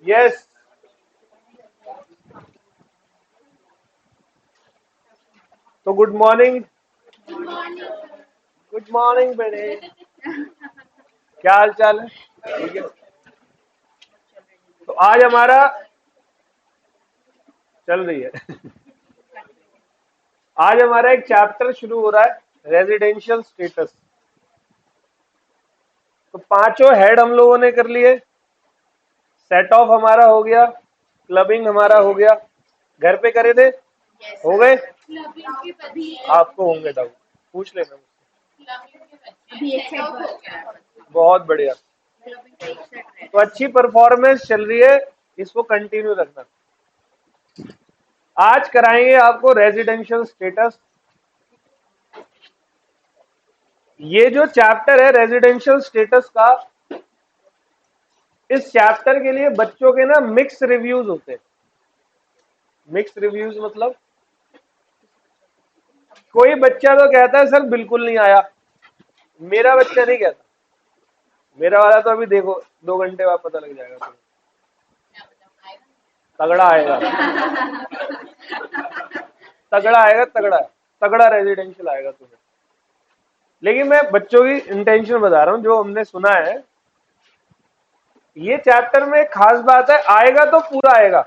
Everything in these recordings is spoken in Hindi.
यस, तो गुड मॉर्निंग। गुड मॉर्निंग बेटे, क्या हाल चाल है? ठीक है। तो आज हमारा चल रही है। आज हमारा एक चैप्टर शुरू हो रहा है, रेजिडेंशियल स्टेटस। तो पांचों हेड हम लोगों ने कर लिए। सेट ऑफ हमारा हो गया, क्लबिंग हमारा हो गया। घर पे करे थे? हो गए? आपको होंगे डाउट, पूछ लेना मुझसे। बहुत बढ़िया। तो अच्छी परफॉर्मेंस चल रही है, इसको कंटिन्यू रखना। आज कराएंगे आपको रेजिडेंशियल स्टेटस। ये जो चैप्टर है रेजिडेंशियल स्टेटस का, इस चैप्टर के लिए बच्चों के ना मिक्स रिव्यूज होते हैं। मिक्स रिव्यूज मतलब कोई बच्चा तो कहता है सर बिल्कुल नहीं आया, मेरा बच्चा नहीं कहता। मेरा वाला तो अभी देखो 2 घंटे बाद पता लग जाएगा तुम्हें। तगड़ा आएगा, तगड़ा आएगा, तगड़ा तगड़ा रेजिडेंशियल आएगा तुम्हें। लेकिन मैं बच्चों की इंटेंशन बता रहा हूँ जो हमने सुना है। ये चैप्टर में खास बात है, आएगा तो पूरा आएगा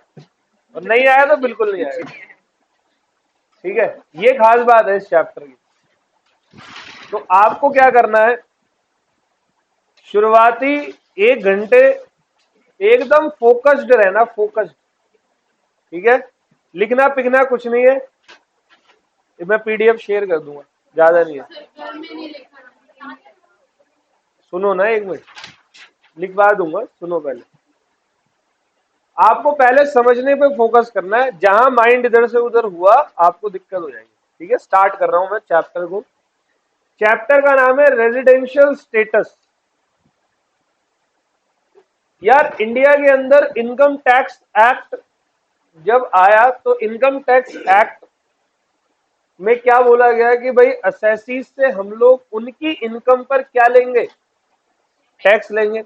और नहीं आया तो बिल्कुल नहीं आएगा। ठीक है, ये खास बात है इस चैप्टर की। तो आपको क्या करना है, शुरुआती 1 घंटे एकदम फोकस्ड रहना, फोकस्ड। ठीक है, लिखना पिखना कुछ नहीं है। मैं पीडीएफ शेयर कर दूंगा, ज्यादा नहीं है। सुनो ना, 1 मिनट लिखवा दूंगा, सुनो पहले। आपको पहले समझने पे फोकस करना है, जहां माइंड इधर से उधर हुआ आपको दिक्कत हो जाएगी। ठीक है, स्टार्ट कर रहा हूं मैं चैप्टर को। चैप्टर का नाम है रेजिडेंशियल स्टेटस। यार इंडिया के अंदर इनकम टैक्स एक्ट जब आया तो इनकम टैक्स एक्ट में क्या बोला गया कि भाई असेसीज से हम लोग उनकी इनकम पर क्या लेंगे, टैक्स लेंगे।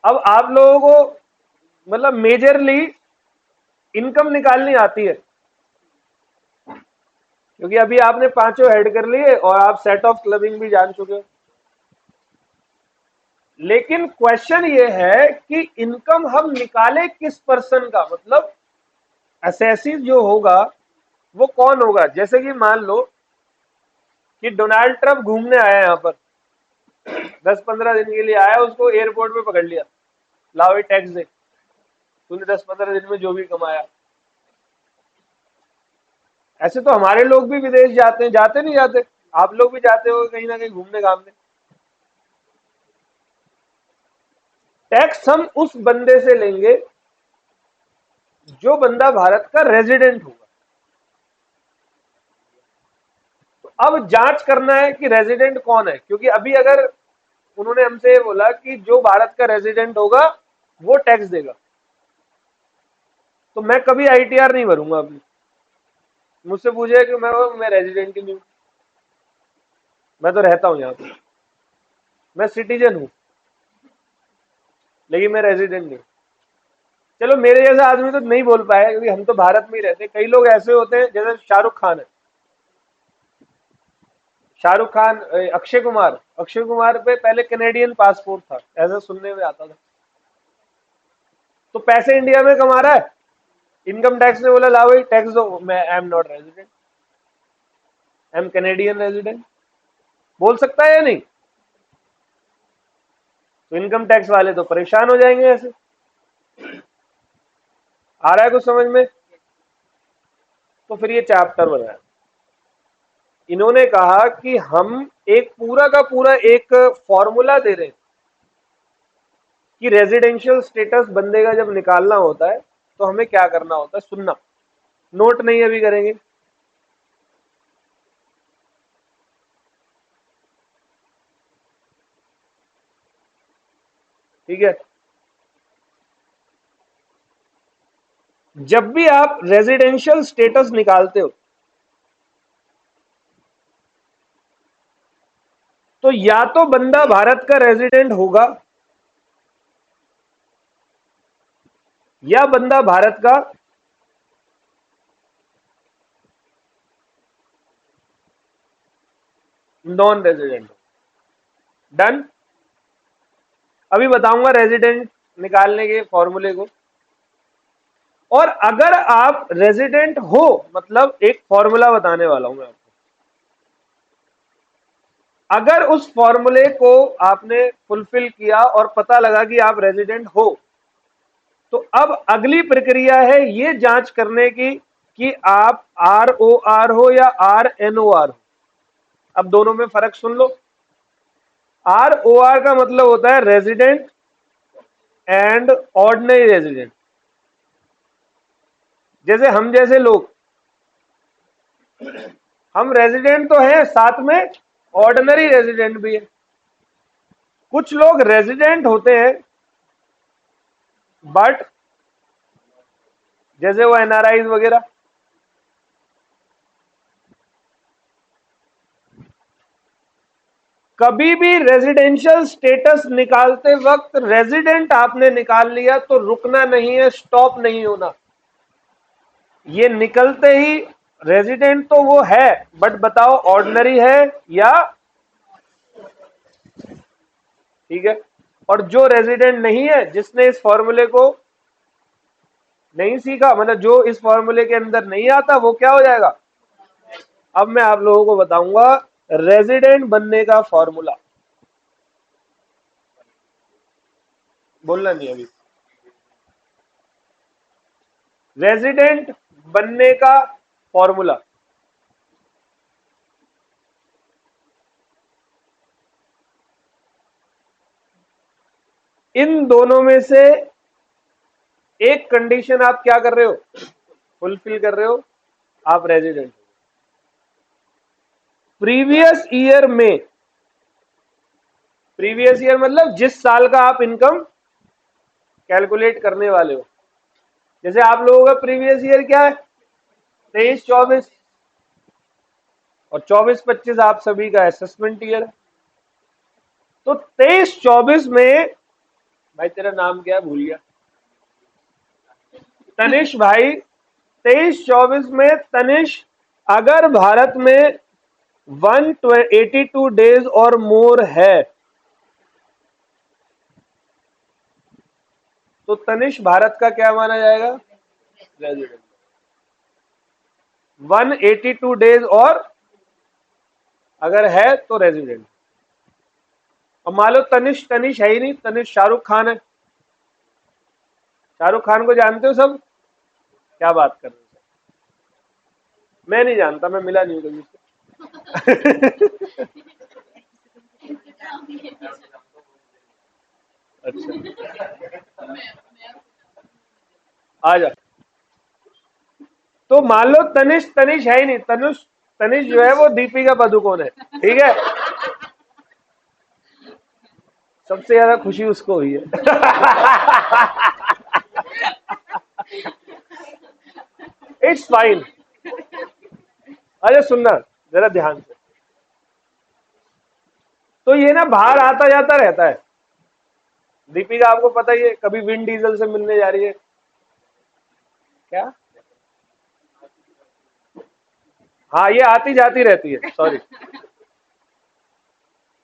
अब आप लोगों को मतलब मेजरली इनकम निकालनी आती है, क्योंकि अभी आपने पांचों हेड कर लिए और आप सेट ऑफ क्लबिंग भी जान चुके हो। लेकिन क्वेश्चन ये है कि इनकम हम निकाले किस पर्सन का, मतलब असेसी जो होगा वो कौन होगा। जैसे कि मान लो कि डोनाल्ड ट्रंप घूमने आया यहां पर, 10-15 दिन के लिए आया, उसको एयरपोर्ट पे पकड़ लिया, लाओ ये टैक्स दे, तूने 10-15 दिन में जो भी कमाया। ऐसे तो हमारे लोग भी विदेश जाते हैं, जाते नहीं जाते? आप लोग भी जाते हो कहीं ना कहीं घूमने घामने। टैक्स हम उस बंदे से लेंगे जो बंदा भारत का रेजिडेंट होगा। तो अब जांच करना है कि रेजिडेंट कौन है, क्योंकि अभी अगर उन्होंने हमसे ये बोला कि जो भारत का रेजिडेंट होगा वो टैक्स देगा, तो मैं कभी आईटीआर नहीं भरूंगा। अभी मुझसे पूछे कि मैं रेजिडेंट ही नहीं हूं, मैं तो रहता हूं यहाँ पे, मैं सिटीजन हूं लेकिन मैं रेजिडेंट नहीं। चलो मेरे जैसा आदमी तो नहीं बोल पाया क्योंकि हम तो भारत में ही रहते हैं। कई लोग ऐसे होते हैं, जैसे शाहरुख खान है, शाहरुख खान, अक्षय कुमार पे पहले कैनेडियन पासपोर्ट था, ऐसा सुनने में आता था। तो पैसे इंडिया में कमा रहा है, इनकम टैक्स ने बोला लाओ भाई टैक्स दो, मैं I am not resident, I am Canadian resident, बोल सकता है या नहीं? तो इनकम टैक्स वाले तो परेशान हो जाएंगे ऐसे। आ रहा है कुछ समझ में? तो फिर ये चैप्टर बनाया, इन्होंने कहा कि हम एक पूरा का पूरा एक फॉर्मूला दे रहे हैं कि रेजिडेंशियल स्टेटस बंदे का जब निकालना होता है तो हमें क्या करना होता है। सुनना, नोट नहीं अभी करेंगे। ठीक है, जब भी आप रेजिडेंशियल स्टेटस निकालते हो तो या तो बंदा भारत का रेजिडेंट होगा या बंदा भारत का नॉन रेजिडेंट हो। डन। अभी बताऊंगा रेजिडेंट निकालने के फॉर्मूले को। और अगर आप रेजिडेंट हो, मतलब एक फॉर्मूला बताने वाला हूं मैं आपको, अगर उस फॉर्मूले को आपने फुलफिल किया और पता लगा कि आप रेजिडेंट हो, तो अब अगली प्रक्रिया है ये जांच करने की कि आप ROR हो या RNOR हो। अब दोनों में फर्क सुन लो। ROR का मतलब होता है रेजिडेंट एंड ऑर्डिनरी रेजिडेंट। जैसे हम जैसे लोग, हम रेजिडेंट तो हैं, साथ में ऑर्डिनरी रेजिडेंट भी है। कुछ लोग रेजिडेंट होते हैं बट, जैसे वो NRIs वगैरह, कभी भी रेजिडेंशियल स्टेटस निकालते वक्त रेजिडेंट आपने निकाल लिया तो रुकना नहीं है, स्टॉप नहीं होना। ये निकलते ही रेजिडेंट तो वो है, बट बताओ ऑर्डिनरी है या, ठीक है। और जो रेजिडेंट नहीं है, जिसने इस फॉर्मूले को नहीं सीखा, मतलब जो इस फॉर्मूले के अंदर नहीं आता, वो क्या हो जाएगा। अब मैं आप लोगों को बताऊंगा रेजिडेंट बनने का फॉर्मूला। बोलना नहीं अभी। रेजिडेंट बनने का फॉर्मूला, इन दोनों में से एक कंडीशन आप क्या कर रहे हो, फुलफिल कर रहे हो, आप रेजिडेंट हो। प्रीवियस ईयर में, प्रीवियस ईयर मतलब जिस साल का आप इनकम कैलकुलेट करने वाले हो। जैसे आप लोगों का प्रीवियस ईयर क्या है, 23-24, और 24-25 आप सभी का असेसमेंट ईयर है। तो 23-24 में, भाई तेरा नाम क्या है, भूल गया, तनिष भाई, 23-24 में तनिष अगर भारत में 182 डेज और मोर है, तो तनिष भारत का क्या माना जाएगा, रेजिडेंट। 182 डेज और अगर है तो रेजिडेंट। अब मान लो तनिष तनिष है ही नहीं, तनिष शाहरुख खान है। शाहरुख खान को जानते हो सब, क्या बात कर रहे हो। मैं नहीं जानता, मैं मिला नहीं कभी उससे। अच्छा, आ जा। तो मान लो तनिष तनिष है ही नहीं, तनुष तनिष जो है वो दीपिका पादुकोण है, ठीक है। सबसे ज्यादा खुशी उसको हुई है। It's fine. अरे सुनना जरा ध्यान से। तो ये ना बाहर आता जाता रहता है। दीपिका आपको पता ही है, कभी विन डीजल से मिलने जा रही है क्या। हाँ, ये आती जाती रहती है, सॉरी।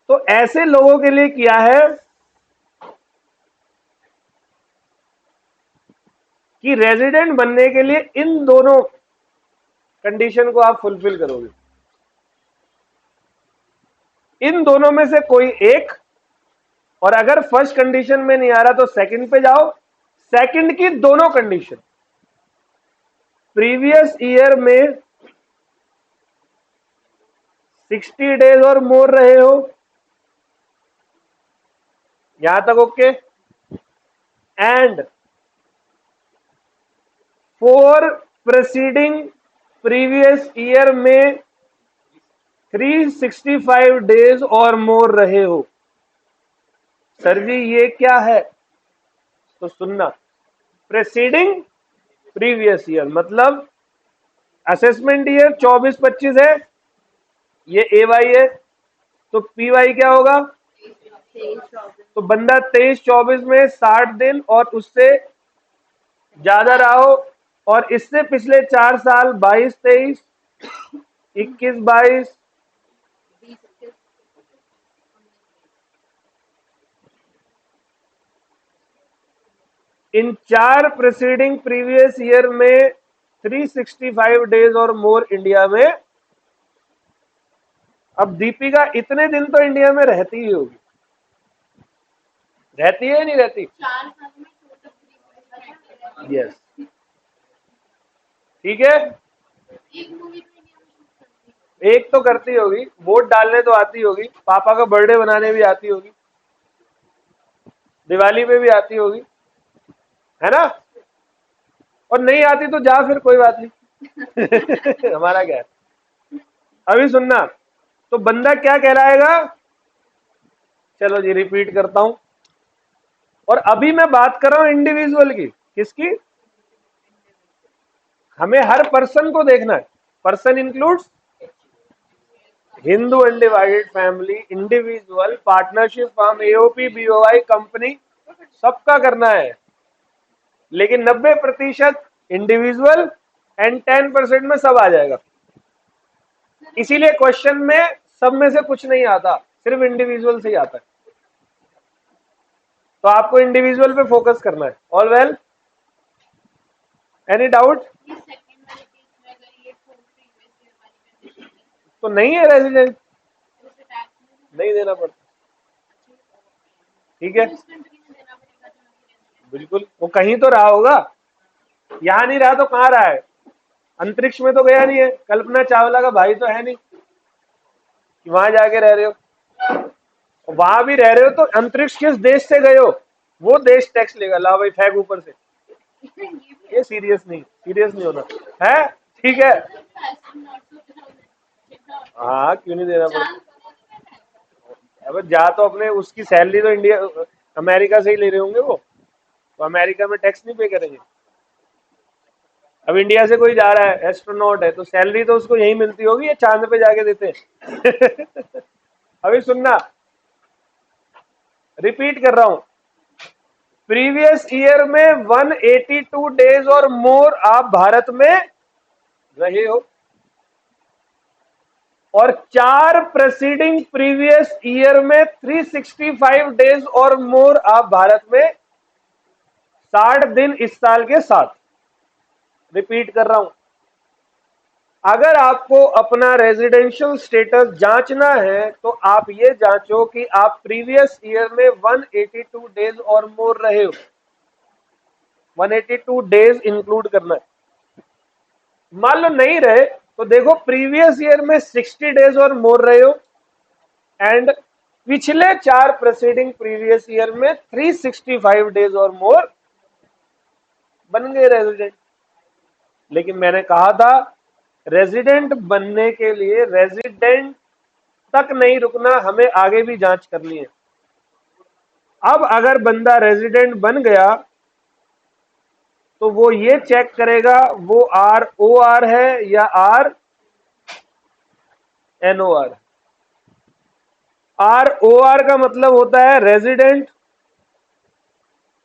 तो ऐसे लोगों के लिए किया है कि रेजिडेंट बनने के लिए इन दोनों कंडीशन को आप फुलफिल करोगे। इन दोनों में से कोई एक, और अगर फर्स्ट कंडीशन में नहीं आ रहा तो सेकंड पे जाओ। सेकंड की दोनों कंडीशन, प्रीवियस ईयर में 60 डेज और मोर रहे हो, यहां तक okay. And for preceding previous year में 365 डेज और मोर रहे हो। सर जी ये क्या है, तो सुनना। प्रेसीडिंग प्रीवियस ईयर मतलब असेसमेंट ईयर 24-25 है, ये AY है, तो पी वाई क्या होगा? तो बंदा 23-24 में 60 दिन और उससे ज्यादा रहा हो, और इससे पिछले 4 साल 22-23, 21-22, इन 4 प्रीसीडिंग प्रीवियस ईयर में 365 डेज और मोर इंडिया में। अब दीपिका इतने दिन तो इंडिया में रहती ही होगी, रहती है नहीं रहती? यस, ठीक है। एक तो करती होगी, वोट डालने तो आती होगी, पापा का बर्थडे बनाने भी आती होगी, दिवाली पे भी आती होगी, है ना? और नहीं आती तो जा, फिर कोई बात नहीं। हमारा क्या है। अभी सुनना, तो बंदा क्या कहलाएगा? चलो जी रिपीट करता हूं, और अभी मैं बात कर रहा हूं इंडिविजुअल की। किसकी? हमें हर पर्सन को देखना है। Person includes Hindu undivided family, individual, partnership, firm, AOP, BOI, company, सबका करना है। लेकिन 90% इंडिविजुअल एंड 10% में सब आ जाएगा। इसीलिए क्वेश्चन में सब में से कुछ नहीं आता, सिर्फ इंडिविजुअल से ही आता है। तो आपको इंडिविजुअल पे फोकस करना है। All well? Any doubt? तो नहीं है रेजिडेंट, नहीं देना पड़ता, ठीक है। बिल्कुल, वो कहीं तो रहा होगा, यहां नहीं रहा तो कहां रहा है? अंतरिक्ष में तो गया नहीं है, कल्पना चावला का भाई तो है नहीं कि वहां जाके रह रहे हो। वहां भी रह रहे हो तो अंतरिक्ष किस देश से गए हो, वो देश टैक्स लेगा। ला भाई फेंक ऊपर से। ये सीरियस नहीं, सीरियस नहीं होना है, ठीक है। हाँ, क्यों नहीं देना पड़ता? अब जा तो अपने उसकी सैलरी तो इंडिया अमेरिका से ही ले रहे होंगे वो, तो अमेरिका में टैक्स नहीं पे करेंगे। अब इंडिया से कोई जा रहा है, एस्ट्रोनॉट है, तो सैलरी तो उसको यही मिलती होगी, या चांद पे जाके देते हैं। अभी सुनना, रिपीट कर रहा हूं, प्रीवियस ईयर में 182 डेज और मोर आप भारत में रहे हो, और 4 प्रेसीडिंग प्रीवियस ईयर में 365 डेज और मोर आप भारत में 60 दिन इस साल के साथ। रिपीट कर रहा हूं, अगर आपको अपना रेजिडेंशियल स्टेटस जांचना है तो आप ये जांचो कि आप प्रीवियस ईयर में 182 डेज और मोर रहे हो। 182 डेज इंक्लूड करना है। मान लो नहीं रहे तो देखो प्रीवियस ईयर में 60 डेज और मोर रहे हो, एंड पिछले 4 प्रीसीडिंग प्रीवियस ईयर में 365 डेज और मोर, बन गए रेजिडेंट। लेकिन मैंने कहा था रेजिडेंट बनने के लिए रेजिडेंट तक नहीं रुकना, हमें आगे भी जांच करनी है। अब अगर बंदा रेजिडेंट बन गया तो वो ये चेक करेगा वो ROR है या RNOR। ROR का मतलब होता है resident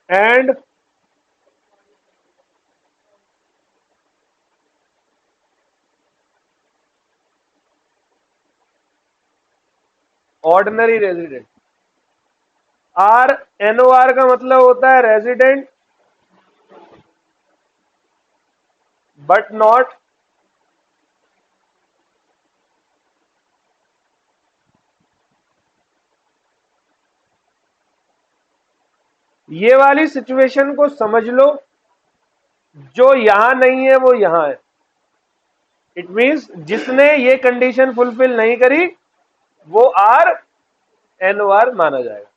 and ordinary resident. RNOR का मतलब होता है रेजिडेंट बट नॉट ये वाली सिचुएशन को समझ लो, जो यहां नहीं है वो यहां है। इट मींस जिसने ये कंडीशन फुलफिल नहीं करी वो RNOR माना जाएगा,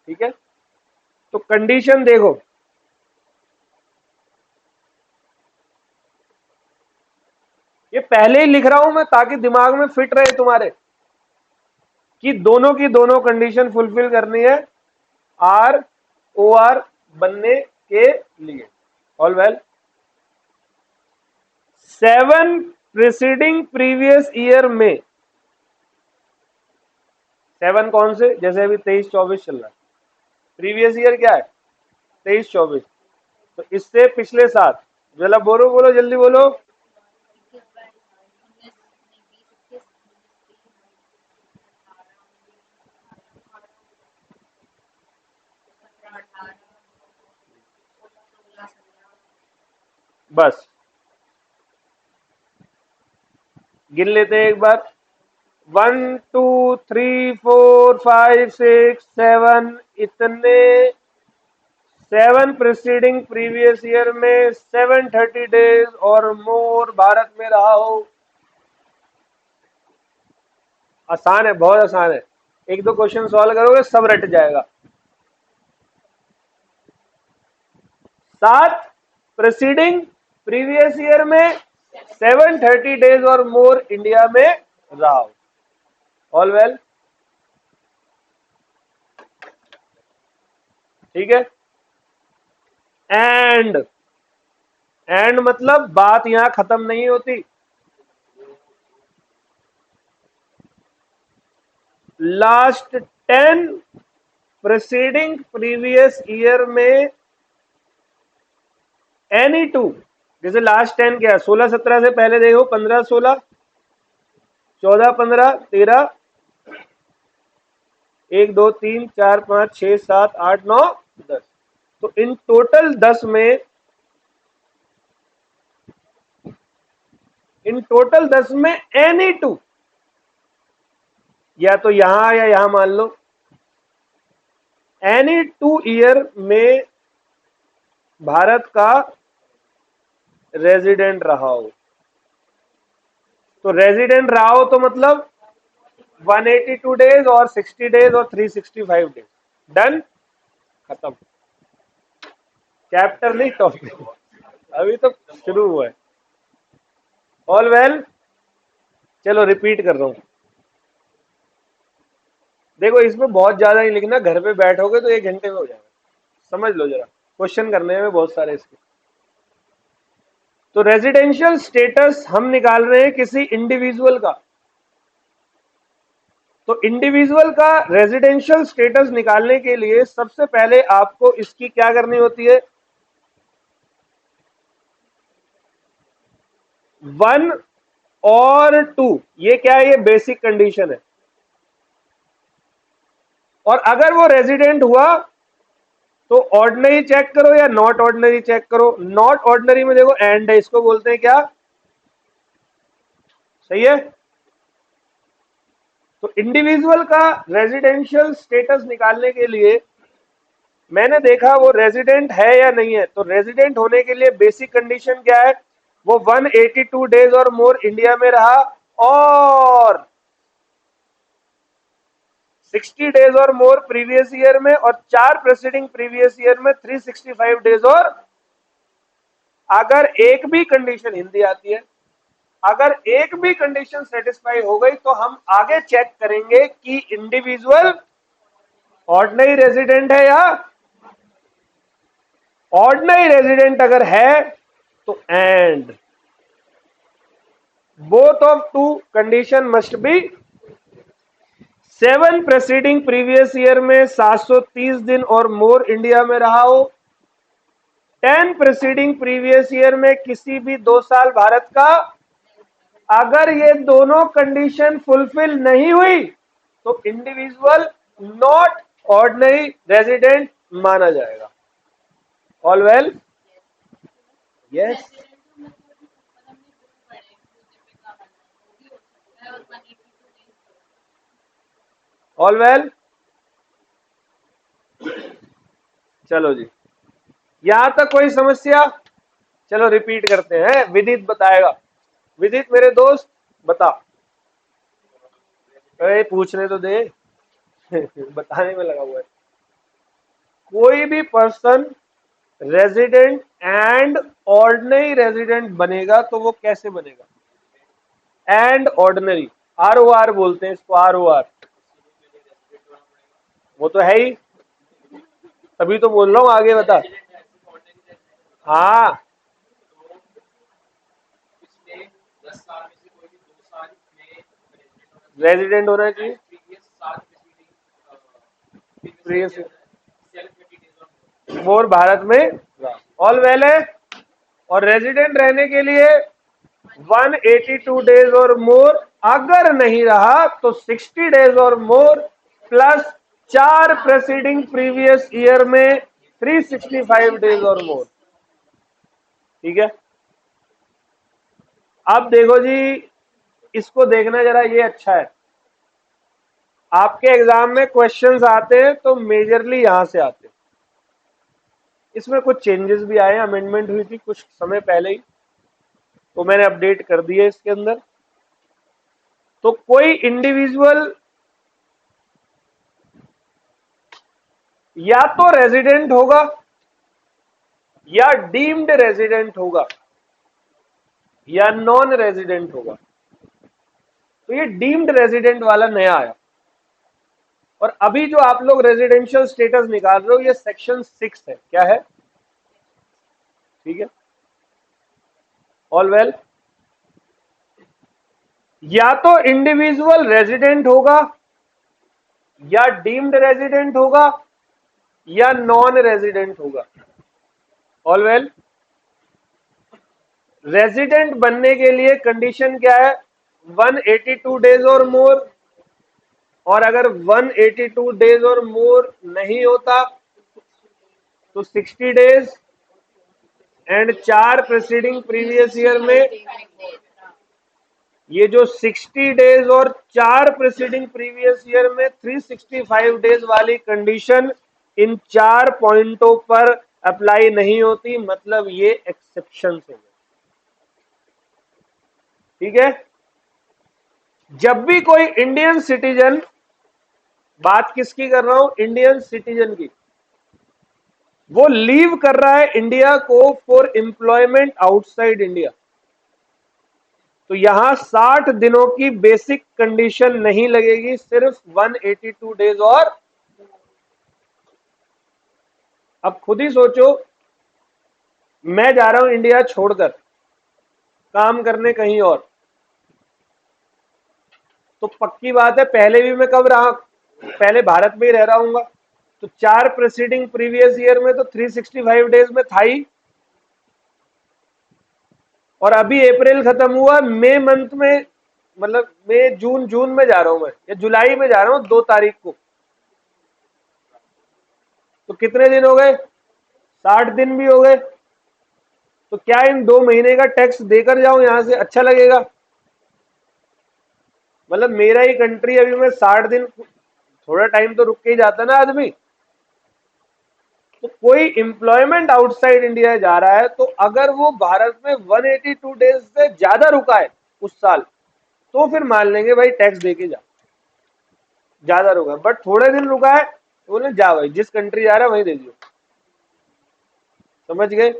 ठीक है। तो कंडीशन देखो, ये पहले ही लिख रहा हूं मैं ताकि दिमाग में फिट रहे तुम्हारे कि दोनों की दोनों कंडीशन फुलफिल करनी है ROR बनने के लिए। All well? 7 preceding previous year में 7 कौन से, जैसे अभी 23-24 चल रहा है, प्रीवियस ईयर क्या है 23-24, तो इससे पिछले 7, जरा बोलो बोलो जल्दी बोलो। बस गिन लेते हैं एक बार। 1 2 3 4 5 6 7, इतने 7 प्रीसीडिंग प्रीवियस ईयर में 730 डेज और मोर भारत में रहा हो। आसान है, बहुत आसान है, एक दो क्वेश्चन सॉल्व करोगे सब रट जाएगा। 7 प्रीसीडिंग प्रीवियस ईयर में 730 डेज और मोर इंडिया में रहा हो। ऑल वेल, ठीक है। एंड, एंड मतलब बात यहां खत्म नहीं होती। लास्ट 10 प्रीसीडिंग प्रीवियस ईयर में एनी टू, जैसे लास्ट 10 क्या है, 16-17 से पहले देखो, 15-16, 14-15, 13, 1 2 3 4 5 6 7 8 9 10, तो इन टोटल 10 में, इन टोटल 10 में एनी टू, या तो यहां या यहां मान लो, एनी 2 ईयर में भारत का रेजिडेंट रहा हो। तो रेजिडेंट रहा हो तो मतलब 182 डेज और 60 डेज और 365 डेज, डन, खत्म। चैप्टर नहीं, टॉपिक, अभी तो शुरू हुआ है। ऑल वेल, चलो रिपीट कर रहा हूं। देखो इसमें बहुत ज्यादा नहीं लिखना, घर पे बैठोगे तो 1 घंटे में हो जाएगा, समझ लो जरा, क्वेश्चन करने में बहुत सारे इसके। तो रेजिडेंशियल स्टेटस हम निकाल रहे हैं किसी इंडिविजुअल का। तो इंडिविजुअल का रेजिडेंशियल स्टेटस निकालने के लिए सबसे पहले आपको इसकी क्या करनी होती है, 1 और 2, ये क्या है, ये बेसिक कंडीशन है। और अगर वो रेजिडेंट हुआ तो ऑर्डिनरी चेक करो या नॉट ऑर्डिनरी चेक करो। नॉट ऑर्डिनरी में देखो एंड है, इसको बोलते हैं क्या, सही है। तो इंडिविजुअल का रेजिडेंशियल स्टेटस निकालने के लिए मैंने देखा वो रेजिडेंट है या नहीं है। तो रेजिडेंट होने के लिए बेसिक कंडीशन क्या है, वो 182 डेज और मोर इंडिया में रहा और 60 डेज और मोर प्रीवियस ईयर में, और 4 प्रेसिडिंग प्रीवियस ईयर में 365 डेज और, अगर एक भी कंडीशन, हिंदी आती है, अगर एक भी कंडीशन सेटिस्फाई हो गई तो हम आगे चेक करेंगे कि इंडिविजुअल ऑर्डिनरी रेजिडेंट है या, ऑर्डिनरी रेजिडेंट अगर है तो and both of two condition must be, 7 preceding previous year में 730 दिन और मोर इंडिया में रहा हो, 10 प्रेसिडिंग प्रीवियस ईयर में किसी भी 2 साल भारत का, अगर ये दोनों कंडीशन फुलफिल नहीं हुई तो इंडिविजुअल नॉट ऑर्डिनरी रेजिडेंट माना जाएगा। All well, yes, all well, चलो जी, यहां तक कोई समस्या। चलो रिपीट करते हैं, विदित बताएगा। विदित मेरे दोस्त बता, अरे पूछने तो दे बताने में लगा हुआ है। कोई भी person resident and ordinary resident बनेगा तो वो कैसे बनेगा, एंड ऑर्डिनरी, ROR बोलते हैं इसको, ROR, वो तो है ही, तभी तो बोल रहा हूं, आगे बता। हाँ, रेजिडेंट होना चाहिए, प्रीवियस मोर भारत में ऑल वेल है। और रेजिडेंट रहने के लिए 182 डेज और मोर, अगर नहीं रहा तो 60 डेज और मोर प्लस 4 प्रेसीडिंग प्रीवियस ईयर में 365 डेज और मोर। ठीक है, अब देखो जी, इसको देखना जरा, ये अच्छा है। आपके एग्जाम में क्वेश्चंस आते हैं तो मेजरली यहां से आते हैं। इसमें कुछ चेंजेस भी आए, अमेंडमेंट हुई थी कुछ समय पहले ही, तो मैंने अपडेट कर दिया इसके अंदर। तो कोई इंडिविजुअल या तो रेजिडेंट होगा या डीम्ड रेजिडेंट होगा या नॉन रेजिडेंट होगा। तो ये डीम्ड रेजिडेंट वाला नया आया। और अभी जो आप लोग रेजिडेंशियल स्टेटस निकाल रहे हो ये सेक्शन 6 है। क्या है? ठीक है, ऑल वेल। या तो इंडिविजुअल रेजिडेंट होगा या डीम्ड रेजिडेंट होगा या नॉन रेजिडेंट होगा। All well. रेजिडेंट बनने के लिए कंडीशन क्या है? 182 डेज और मोर। और अगर 182 डेज और मोर नहीं होता तो 60 days and 4 preceding previous year में। ये जो 60 डेज और 4 प्रीसीडिंग प्रीवियस ईयर में 365 डेज वाली कंडीशन इन 4 पॉइंटों पर अप्लाई नहीं होती, मतलब ये एक्सेप्शन है। ठीक है, जब भी कोई इंडियन सिटीजन, बात किसकी कर रहा हूं? इंडियन सिटीजन की, वो लीव कर रहा है इंडिया को फॉर एम्प्लॉयमेंट आउटसाइड इंडिया, तो यहां 60 दिनों की बेसिक कंडीशन नहीं लगेगी, सिर्फ 182 डेज। और अब खुद ही सोचो, मैं जा रहा हूं इंडिया छोड़कर काम करने कहीं और, तो पक्की बात है पहले भी मैं कब रहा, पहले भारत में ही रह रहा हूंगा, तो 4 प्रीसीडिंग प्रीवियस ईयर में तो 365 डेज में था ही। और अभी अप्रैल खत्म हुआ, मई मंथ में, मतलब मई जून में जा रहा हूं मैं, या जुलाई में जा रहा हूं 2 तारीख को, तो कितने दिन हो गए? 60 दिन भी हो गए। तो क्या इन 2 महीने का टैक्स देकर जाऊं यहां से? अच्छा लगेगा? मतलब मेरा ही कंट्री, अभी मैं 60 दिन, थोड़ा टाइम तो रुक के ही जाता ना आदमी। तो कोई एम्प्लॉयमेंट आउटसाइड इंडिया जा रहा है, तो अगर वो भारत में 182 डेज से ज्यादा रुका है उस साल, तो फिर मान लेंगे भाई टैक्स दे के जा। ज्यादा रुका है, बट थोड़े दिन रुका है तो बोले जा भाई, जिस कंट्री जा रहा है वहीं दे दियो। समझ गए?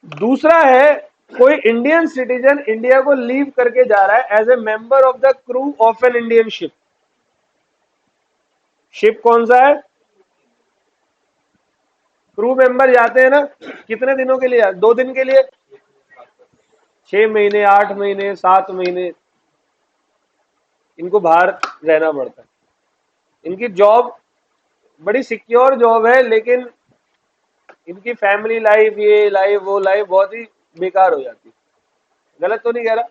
दूसरा है, कोई इंडियन सिटीजन इंडिया को लीव करके जा रहा है as a member of the crew of an Indian ship. Ship कौन सा है? क्रू मेंबर जाते हैं ना, कितने दिनों के लिए? 2 दिन के लिए, 6 महीने, 8 महीने, 7 महीने इनको बाहर रहना पड़ता है। इनकी जॉब बड़ी सिक्योर जॉब है, लेकिन इनकी फैमिली लाइफ, ये लाइफ, वो लाइफ बहुत ही बेकार हो जाती है। गलत तो नहीं कह रहा,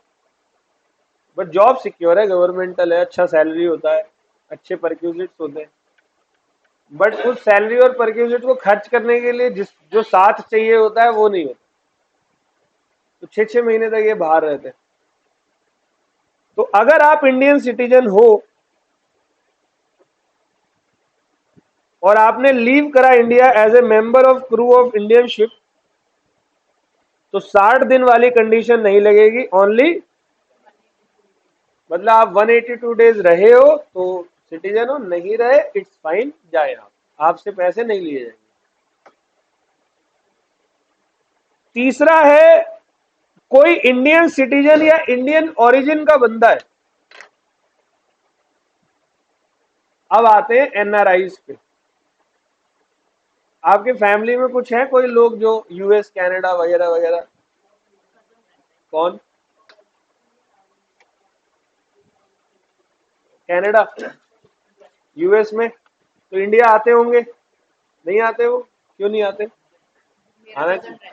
बट जॉब सिक्योर है, गवर्नमेंटल है, अच्छा सैलरी होता है, अच्छे परक्यूजिट्स होते हैं। बट उस सैलरी और परक्यूजिट को खर्च करने के लिए जिस जो साथ चाहिए होता है वो नहीं होता, तो 6-6 महीने तक ये बाहर रहते हैं। तो अगर आप इंडियन सिटीजन हो और आपने लीव करा India as a member of crew of Indian ship, तो 60 दिन वाली कंडीशन नहीं लगेगी, ओनली, मतलब आप 182 डेज रहे हो तो सिटीजन हो, नहीं रहे इट्स फाइन, जाए आप, आपसे पैसे नहीं लिए जाएंगे। तीसरा है, कोई इंडियन सिटीजन या इंडियन ओरिजिन का बंदा है। अब आते हैं एनआरआईज पे। आपके फैमिली में कुछ है कोई लोग जो यूएस, कनाडा वगैरह वगैरह? कौन? कनाडा? यूएस में, तो इंडिया आते होंगे, नहीं आते वो, क्यों नहीं आते? आना चाहिए।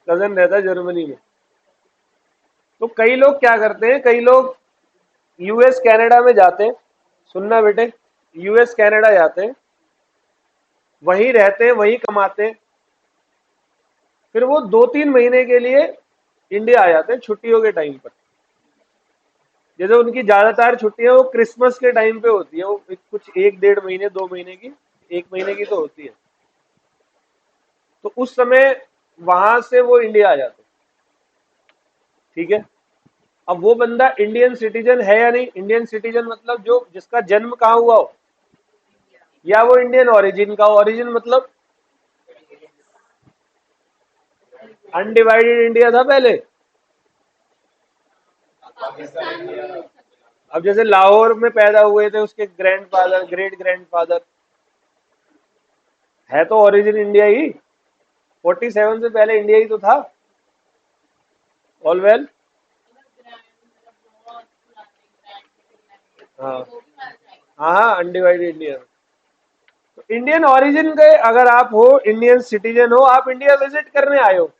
कजन रहता है जर्मनी में। तो कई लोग क्या करते हैं, कई लोग यूएस कनाडा में जाते हैं, सुनना बेटे, यूएस कनाडा जाते हैं, वहीं रहते हैं, वहीं कमाते हैं, फिर वो 2-3 महीने के लिए इंडिया आ जाते हैं छुट्टियों के टाइम पर। जैसे उनकी ज्यादातर छुट्टियां वो क्रिसमस के टाइम पे होती है, वो कुछ 1-1.5 महीने 2 महीने की, 1 महीने की तो होती है, तो उस समय वहां से वो इंडिया आ जाते हैं। ठीक है, अब वो बंदा इंडियन सिटीजन है या नहीं, इंडियन सिटीजन मतलब जो जिसका जन्म कहाँ हुआ हो, या वो इंडियन ओरिजिन का, ओरिजिन मतलब अनडिवाइडेड इंडिया था पहले। अब जैसे लाहौर में पैदा हुए थे उसके ग्रैंडफादर, ग्रेट ग्रैंडफादर, है तो ओरिजिन इंडिया ही, 47 से पहले इंडिया ही तो था। All well. हाँ हाँ, अनडिवाइडेड इंडिया। तो इंडियन ओरिजिन के अगर आप हो, इंडियन सिटीजन हो, आप इंडिया विजिट करने आए हो,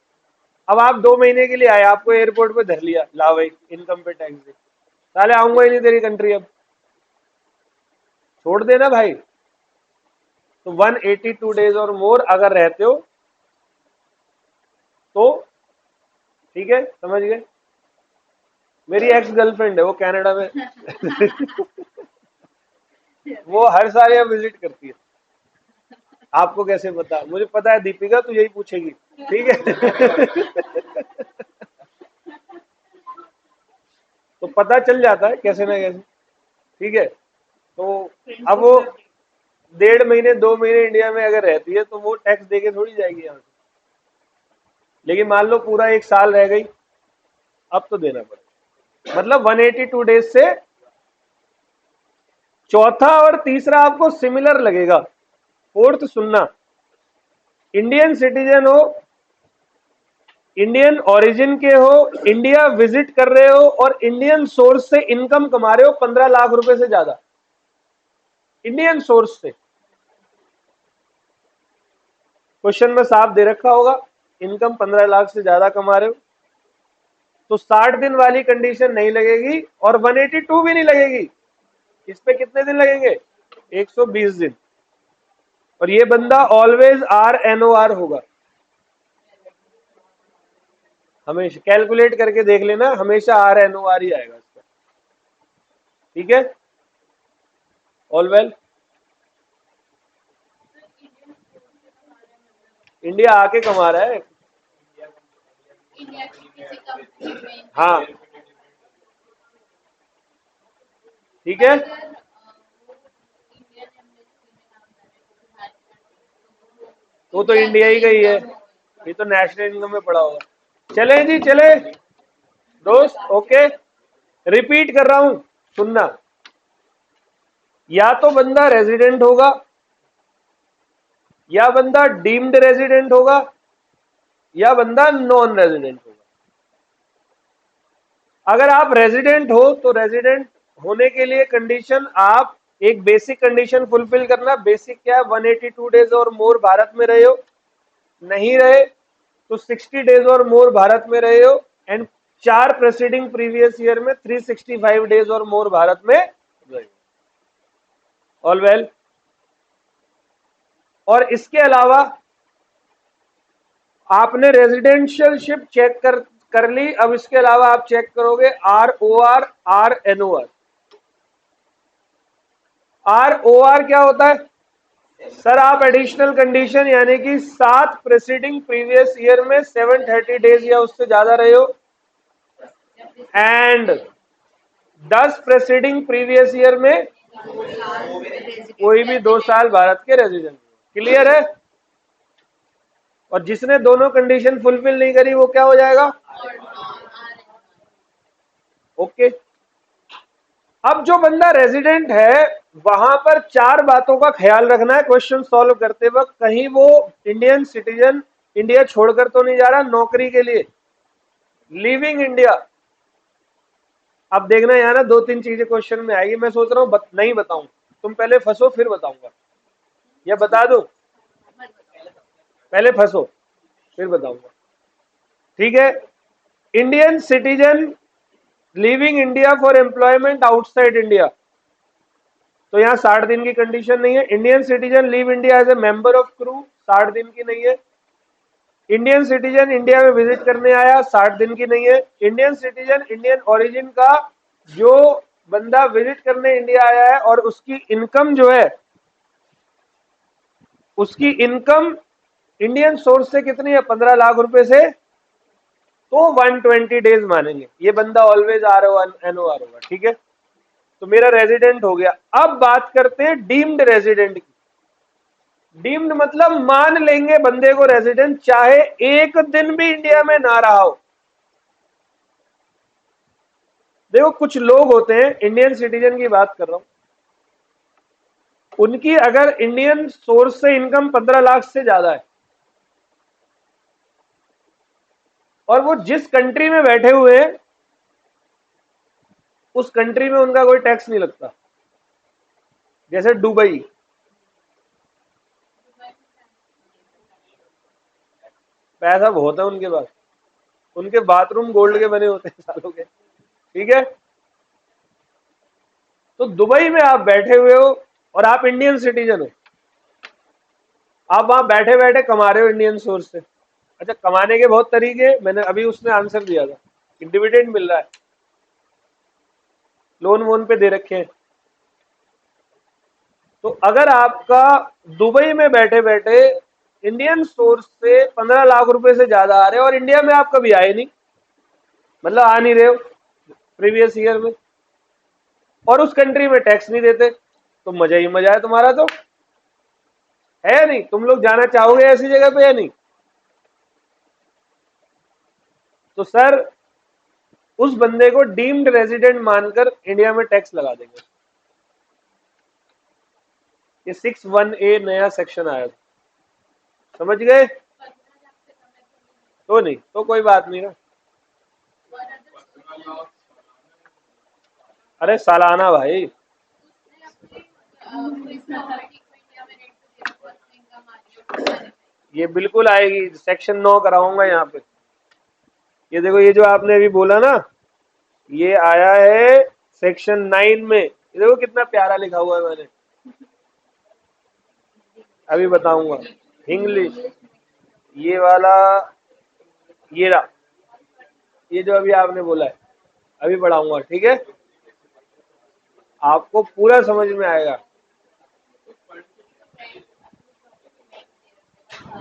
अब आप 2 महीने के लिए आए, आपको एयरपोर्ट पे धर लिया, ला भाई इनकम पे टैक्स दे, साले आऊंगा ही नहीं तेरी कंट्री, अब छोड़ देना भाई। तो 182 डेज और मोर अगर रहते हो तो ठीक है, समझ गए। मेरी एक्स गर्लफ्रेंड है, वो कनाडा में वो हर साल यहाँ विजिट करती है। आपको कैसे पता? मुझे पता है दीपिका, तू यही पूछेगी, ठीक है तो पता चल जाता है कैसे ना कैसे, ठीक है। तो अब वो 1.5 महीने 2 महीने इंडिया में अगर रहती है तो वो टैक्स देके थोड़ी जाएगी यहाँ से, लेकिन मान लो पूरा 1 साल रह गई, अब तो देना पड़ेगा। मतलब 182 डेज से चौथा और तीसरा आपको सिमिलर लगेगा, फोर्थ सुनना, इंडियन सिटीजन हो, इंडियन ओरिजिन के हो, इंडिया विजिट कर रहे हो और इंडियन सोर्स से इनकम कमा रहे हो 15 लाख रुपए से ज्यादा, इंडियन सोर्स से। क्वेश्चन में साफ दे रखा होगा, इनकम 15 लाख से ज्यादा कमा रहे हो, तो 60 दिन वाली कंडीशन नहीं लगेगी और 182 भी नहीं लगेगी। इस पे कितने दिन लगेंगे? 120 दिन। और ये बंदा ऑलवेज RNOR होगा, हमेशा कैलकुलेट करके देख लेना, हमेशा RNOR ही आएगा इसका, ठीक है। All well. इंडिया आके कमा रहा है, हाँ ठीक है। तो इंडिया ही गई है, ये तो नेशनल इनकम में पड़ा होगा। चले जी चले दोस्त, ओके, रिपीट कर रहा हूं, सुनना, या तो बंदा रेजिडेंट होगा, या बंदा डीम्ड रेजिडेंट होगा, या बंदा नॉन रेजिडेंट होगा। अगर आप रेजिडेंट हो तो रेजिडेंट होने के लिए कंडीशन, आप एक बेसिक कंडीशन फुलफिल करना। बेसिक क्या है? 182 डेज और मोर भारत में रहे हो, नहीं रहे तो 60 डेज और मोर भारत में रहे हो, एंड 4 प्रेसिडिंग प्रीवियस ईयर में 365 डेज और मोर भारत में रहे हो। All well. और इसके अलावा आपने रेजिडेंशियलशिप चेक कर ली, अब इसके अलावा आप चेक करोगे ROR RNOR। ROR क्या होता है? सर आप एडिशनल कंडीशन यानी कि 7 प्रेसिडिंग प्रीवियस ईयर में 730 डेज या उससे ज्यादा रहे हो, एंड 10 प्रेसिडिंग प्रीवियस ईयर में कोई भी 2 साल भारत के रेजिडेंट। क्लियर है? और जिसने दोनों कंडीशन फुलफिल नहीं करी वो क्या हो जाएगा? ओके। अब जो बंदा रेजिडेंट है वहां पर 4 बातों का ख्याल रखना है क्वेश्चन सॉल्व करते वक्त। कहीं वो इंडियन सिटीजन इंडिया छोड़कर तो नहीं जा रहा नौकरी के लिए, लिविंग इंडिया। अब देखना यार, 2-3 चीजें क्वेश्चन में आएगी, मैं सोच रहा हूं नहीं बताऊं, तुम पहले फंसो फिर बताऊंगा, या बता दो? पहले फंसो फिर बताऊंगा, ठीक है। Indian citizen leaving India for employment outside India, तो यहाँ 60 दिन की कंडीशन नहीं है। Indian citizen leave India as a member of crew, 60 दिन की नहीं है। इंडियन सिटीजन इंडिया में विजिट करने आया, 60 दिन की नहीं है। इंडियन सिटीजन इंडियन ओरिजिन का, जो बंदा विजिट करने इंडिया आया है और उसकी इनकम जो है, उसकी इनकम इंडियन सोर्स से कितनी है, 15 लाख रुपए से, तो 120 डेज मानेंगे। ये बंदा always R O N O R होगा, ठीक है। तो मेरा रेजिडेंट हो गया। अब बात करते हैं डीम्ड रेजिडेंट की। डीम्ड मतलब मान लेंगे बंदे को रेजिडेंट, चाहे एक दिन भी इंडिया में ना रहा हो। देखो कुछ लोग होते हैं, इंडियन सिटीजन की बात कर रहा हूं, उनकी अगर इंडियन सोर्स से इनकम 15 लाख से ज्यादा है और वो जिस कंट्री में बैठे हुए हैं उस कंट्री में उनका कोई टैक्स नहीं लगता। जैसे दुबई, पैसा बहुत है उनके पास, उनके बाथरूम गोल्ड के बने होते हैं सालों के, ठीक है। तो दुबई में आप बैठे हुए हो और आप इंडियन सिटीजन हो, आप वहां बैठे बैठे कमा रहे हो इंडियन सोर्स से। अच्छा, कमाने के बहुत तरीके, मैंने अभी उसने आंसर दिया था कि डिविडेंड मिल रहा है, लोन वोन पे दे रखे हैं। तो अगर आपका दुबई में बैठे बैठे इंडियन सोर्स से 15 लाख रुपए से ज्यादा आ रहे हैं और इंडिया में आप कभी आए नहीं, मतलब आ नहीं रहे हो प्रीवियस ईयर में, और उस कंट्री में टैक्स नहीं देते, तो मजा ही मजा है तुम्हारा, तो है या नहीं? तुम लोग जाना चाहोगे ऐसी जगह पे या नहीं? तो सर उस बंदे को डीम्ड रेजिडेंट मानकर इंडिया में टैक्स लगा देंगे। ये 61A नया सेक्शन आया था, समझ गए? तो नहीं तो कोई बात नहीं ना। अरे सालाना भाई, ये बिल्कुल आएगी, सेक्शन 9 कराऊंगा यहाँ पे। ये देखो, ये जो आपने अभी बोला ना, ये आया है सेक्शन 9 में। ये देखो कितना प्यारा लिखा हुआ है मैंने, अभी बताऊंगा। इंग्लिश ये वाला, ये रहा, ये जो अभी आपने बोला है, अभी पढ़ाऊंगा, ठीक है। आपको पूरा समझ में आएगा।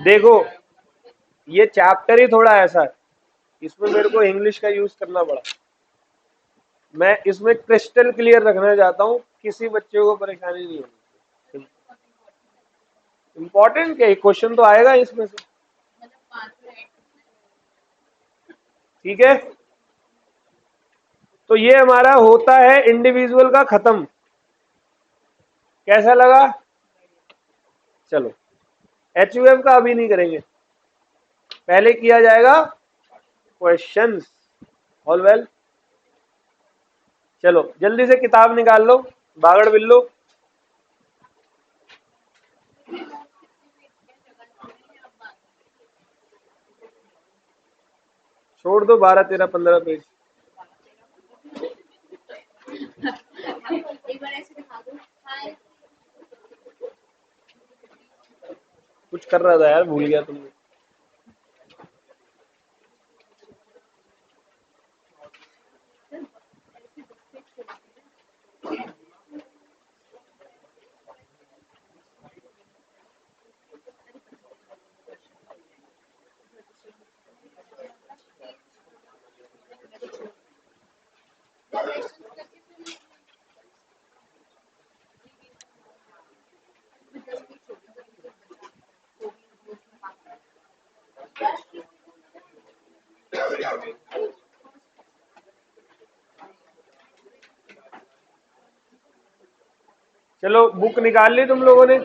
देखो ये चैप्टर ही थोड़ा ऐसा है, इसमें मेरे को इंग्लिश का यूज करना पड़ा। मैं इसमें क्रिस्टल क्लियर रखना चाहता हूँ, किसी बच्चे को परेशानी नहीं होगी। इंपॉर्टेंट क्या, क्वेश्चन तो आएगा इसमें से, ठीक है। तो ये हमारा होता है इंडिविजुअल का खत्म। कैसा लगा? चलो, एचयूएफ का अभी नहीं करेंगे, पहले किया जाएगा क्वेश्चंस। ऑल वेल, चलो जल्दी से किताब निकाल लो, बागड़ बिल्लो। छोड़ दो 12, 13, 15 पेज। कुछ कर रहा था यार, भूल गया तुमने। चलो बुक निकाल ली तुम लोगों ने?